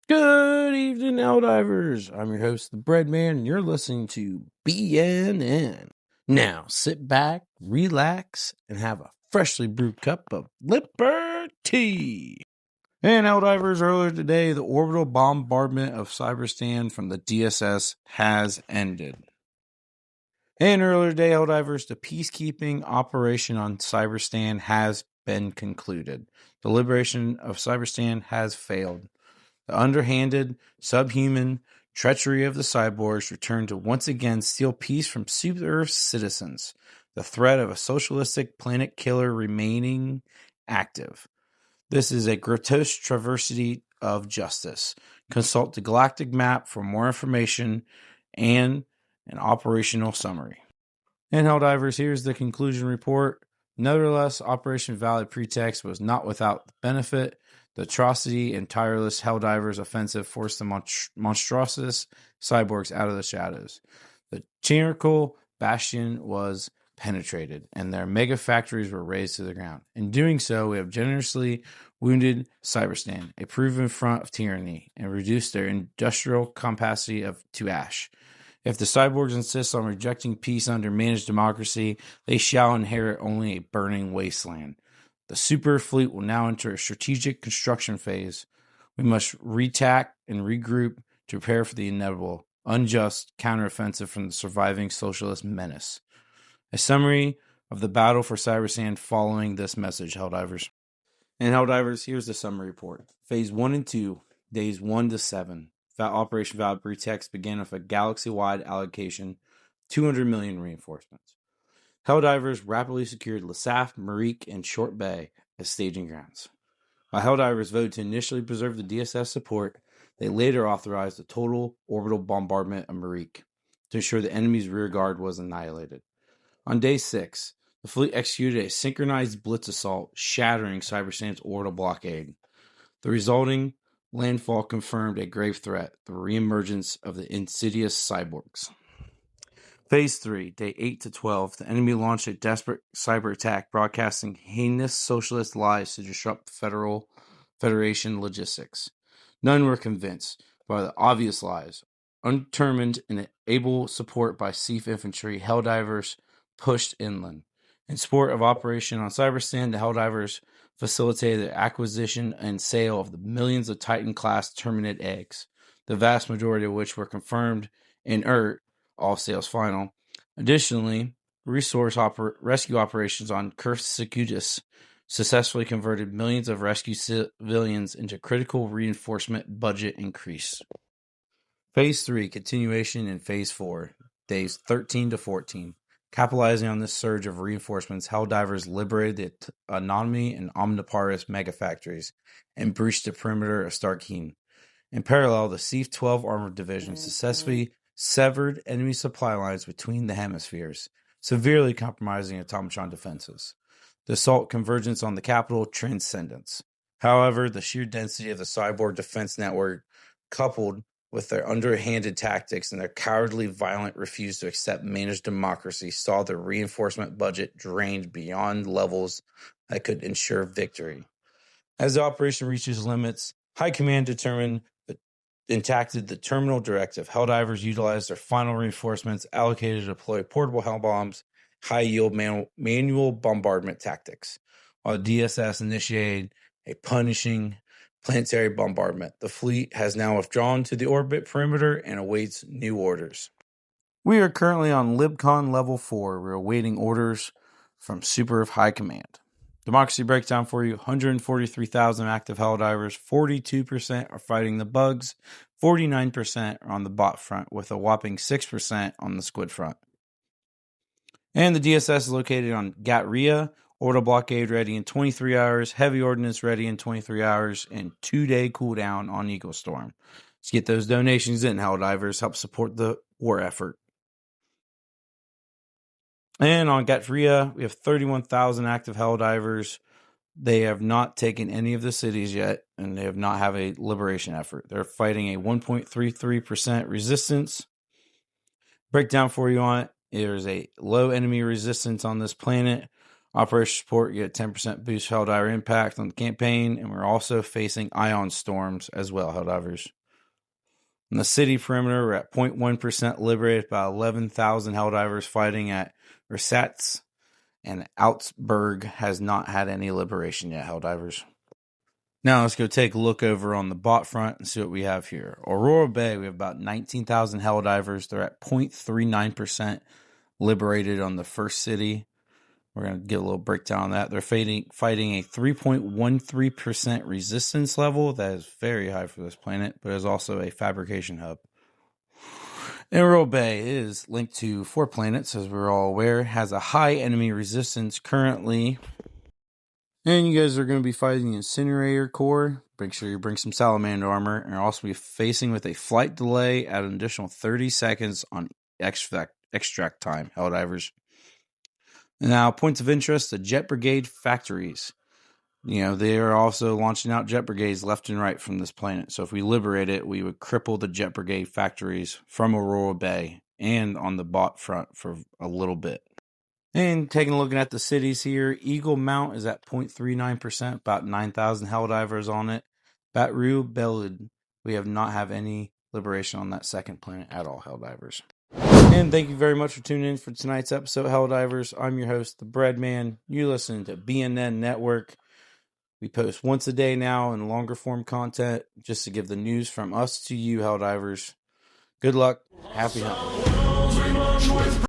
Good evening, Helldivers. I'm your host, the Breadman, and you're listening to BNN. Now, sit back, relax, and have a freshly brewed cup of Liberty. And Helldivers, earlier today, the orbital bombardment of Cyberstan from the DSS has ended. And earlier today, Helldivers, the peacekeeping operation on Cyberstan has been concluded. The liberation of Cyberstan has failed. The underhanded, subhuman treachery of the cyborgs returned to once again steal peace from Super-Earth's citizens, the threat of a socialistic planet killer remaining active. This is a grotesque travesty of justice. Consult the galactic map for more information and an operational summary. And Helldivers, here's the conclusion report. Nevertheless, Operation Valley Pretext was not without benefit. The atrocity and tireless Helldivers offensive forced the monstrous cyborgs out of the shadows. The tyrannical bastion was penetrated, and their mega factories were razed to the ground. In doing so, we have generously wounded Cyberstan, a proven front of tyranny, and reduced their industrial capacity to ash. If the cyborgs insist on rejecting peace under managed democracy, they shall inherit only a burning wasteland. The super fleet will now enter a strategic construction phase. We must retack and regroup to prepare for the inevitable, unjust counteroffensive from the surviving socialist menace. A summary of the battle for Cybersand following this message, Helldivers. And Helldivers, here's the summary report. Phase 1 and 2, days 1 to 7. Operation Valley Pretext began with a galaxy-wide allocation, 200 million reinforcements. Helldivers rapidly secured Lasaf, Marique, and Short Bay as staging grounds. While Helldivers voted to initially preserve the DSS support, they later authorized a total orbital bombardment of Marique to ensure the enemy's rear guard was annihilated. On day 6, the fleet executed a synchronized blitz assault, shattering Cybersan's orbital blockade. The resulting landfall confirmed a grave threat, the reemergence of the insidious cyborgs. Phase 3, day 8 to 12, the enemy launched a desperate cyber attack, broadcasting heinous socialist lies to disrupt Federation logistics. None were convinced by the obvious lies. Undetermined and able support by Seaf infantry, Helldivers pushed inland. In support of Operation on Cyberstan, the Helldivers facilitated the acquisition and sale of the millions of Titan-class Terminid eggs, the vast majority of which were confirmed inert, all sales final. Additionally, rescue operations on Kurth successfully converted millions of rescue civilians into critical reinforcement budget increase. Phase 3, continuation in Phase 4, days 13 to 14. Capitalizing on this surge of reinforcements, Helldivers liberated the Anomaly and Omniparis megafactories and breached the perimeter of Starkeen. In parallel, the Seaf-12 Armored Division successfully severed enemy supply lines between the hemispheres, severely compromising automatron defenses. The assault convergence on the capital transcendence. However, the sheer density of the cyborg defense network, coupled with their underhanded tactics and their cowardly, violent refusal to accept managed democracy, saw the reinforcement budget drained beyond levels that could ensure victory. As the operation reaches limits, High Command determined enacted the terminal directive. Helldivers utilized their final reinforcements allocated to deploy portable hell bombs, high-yield manual bombardment tactics, while DSS initiated a punishing planetary bombardment. The fleet has now withdrawn to the orbit perimeter and awaits new orders. We are currently on LibCon Level 4. We're awaiting orders from Super High Command. Democracy breakdown for you: 143,000 active Helldivers, 42% are fighting the bugs, 49% are on the bot front, with a whopping 6% on the squid front. And the DSS is located on Gatria, orbital blockade ready in 23 hours, heavy ordnance ready in 23 hours, and 2-day cooldown on Eagle Storm. Let's get those donations in, Helldivers. Help support the war effort. And on Gatria, we have 31,000 active Helldivers. They have not taken any of the cities yet, and they have not have a liberation effort. They're fighting a 1.33% resistance. Breakdown for you on it. There's a low enemy resistance on this planet. Operation support, you get 10% boost Helldiver impact on the campaign, and we're also facing ion storms as well, Helldivers. In the city perimeter, we're at 0.1% liberated, about 11,000 Helldivers fighting at Resats, and Augsburg has not had any liberation yet, Helldivers. Now let's go take a look over on the bot front and see what we have here. Aurora Bay, we have about 19,000 Helldivers. They're at 0.39% liberated on the first city. We're going to get a little breakdown on that. They're fighting a 3.13% resistance level. That is very high for this planet, but is also a fabrication hub. Aurora Bay is linked to 4 planets, as we're all aware. It has a high enemy resistance currently. And you guys are going to be fighting the Incinerator Core. Make sure you bring some Salamander armor. And you'll also be facing with a flight delay at an additional 30 seconds on extract time, Helldivers. Now, points of interest, the Jet Brigade factories. They are also launching out Jet Brigades left and right from this planet. So if we liberate it, we would cripple the Jet Brigade factories from Aurora Bay and on the bot front for a little bit. And taking a look at the cities here, Eagle Mount is at 0.39%, about 9,000 Helldivers on it. Batru Belid, we have not have any liberation on that second planet at all, Helldivers. And thank you very much for tuning in for tonight's episode, Helldivers. I'm your host, the Breadman. You're listening to BNN Network. We post once a day now in longer form content just to give the news from us to you, Helldivers. Good luck. Happy hunting.